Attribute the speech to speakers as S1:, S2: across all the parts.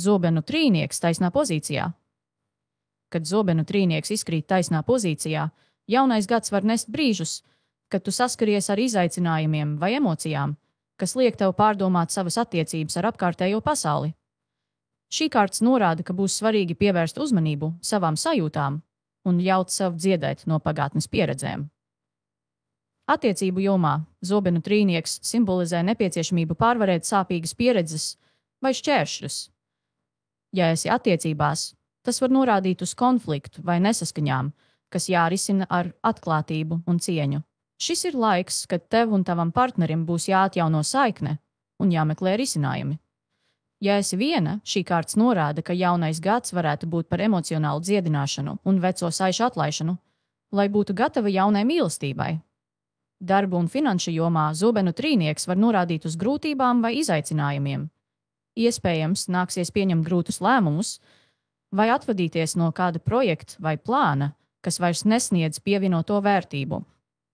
S1: Zobenu trīnieks taisnā pozīcijā. Kad zobenu trīnieks izkrīt taisnā pozīcijā, jaunais gads var nest brīžus, kad tu saskaries ar izaicinājumiem vai emocijām, kas liek tev pārdomāt savas attiecības ar apkārtējo pasauli. Šī kārts norāda, ka būs svarīgi pievērst uzmanību savām sajūtām un ļaut sev dziedēt no pagātnes pieredzēm. Attiecību jomā zobenu trīnieks simbolizē nepieciešamību pārvarēt sāpīgas pieredzes vai šķēršļus. Ja esi attiecībās, tas var norādīt uz konfliktu vai nesaskaņām, kas jārisina ar atklātību un cieņu. Šis ir laiks, kad tev un tavam partnerim būs jāatjauno saikne un jāmeklē risinājumi. Ja esi viena, šī kārts norāda, ka jaunais gads varētu būt par emocionālu dziedināšanu un veco saišu atlaišanu, lai būtu gatava jaunai mīlestībai. Darba un finanšu jomā zobenu trīnieks var norādīt uz grūtībām vai izaicinājumiem. Iespējams, nāksies pieņemt grūtus lēmumus vai atvadīties no kāda projekta vai plāna, kas vairs nesniedz pievienoto vērtību.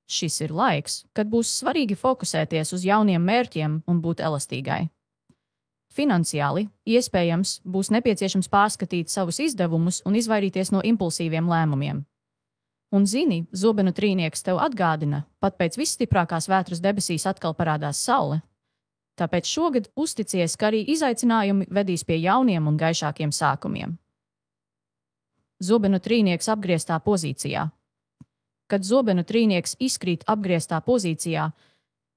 S1: Šis ir laiks, kad būs svarīgi fokusēties uz jauniem mērķiem un būt elastīgai. Finansiāli, iespējams, būs nepieciešams pārskatīt savus izdevumus un izvairīties no impulsīviem lēmumiem. Un zini, zobenu trīnieks tev atgādina, pat pēc visstiprākās vētras debesīs atkal parādās saule. Tāpēc šogad uzticies, ka arī izaicinājumi vedīs pie jauniem un gaišākiem sākumiem. Zobenu trīnieks apgrieztā pozīcijā. Kad zobenu trīnieks izkrīt apgrieztā pozīcijā,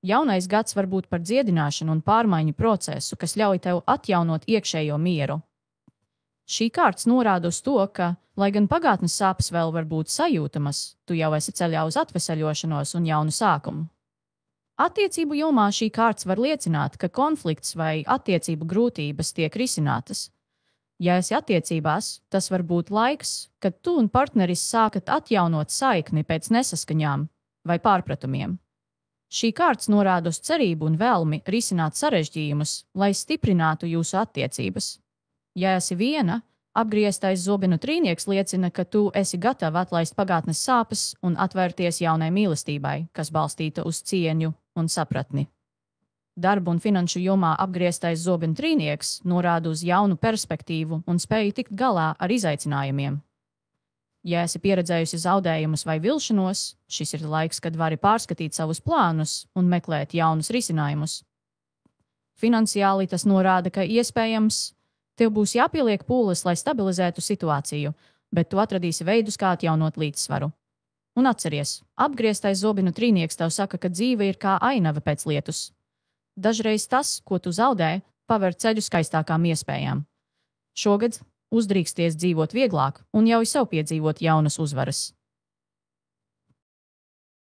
S1: jaunais gads var būt par dziedināšanu un pārmaiņu procesu, kas ļauj tev atjaunot iekšējo mieru. Šī kārts norāda uz to, ka, lai gan pagātnes sāpes vēl var būt sajūtamas, tu jau esi ceļā uz atveseļošanos un jaunu sākumu. Attiecību jomā šī kārts var liecināt, ka konflikts vai attiecību grūtības tiek risinātas. Ja esi attiecībās, tas var būt laiks, kad tu un partneris sākat atjaunot saikni pēc nesaskaņām vai pārpratumiem. Šī kārts norāda uz cerību un vēlmi risināt sarežģījumus, lai stiprinātu jūsu attiecības. Ja esi viena, apgrieztais zobenu trīnieks liecina, ka tu esi gatava atlaist pagātnes sāpes un atvērties jaunai mīlestībai, kas balstīta uz cieņu un sapratni. Darba un finanšu jomā apgrieztais zobenu trīnieks norāda uz jaunu perspektīvu un spēju tikt galā ar izaicinājumiem. Ja esi pieredzējusi zaudējumus vai vilšanos, šis ir laiks, kad vari pārskatīt savus plānus un meklēt jaunus risinājumus. Finansiāli tas norāda, ka iespējams tev būs jāpieliek pūles, lai stabilizētu situāciju, bet tu atradīsi veidus, kā atjaunot līdzsvaru. Un atceries, apgrieztais zobenu trīnieks tev saka, ka dzīve ir kā ainava pēc lietus. Dažreiz tas, ko tu zaudē, paver ceļu skaistākām iespējām. Šogad uzdrīksties dzīvot vieglāk un ļauj sev piedzīvot jaunas uzvaras.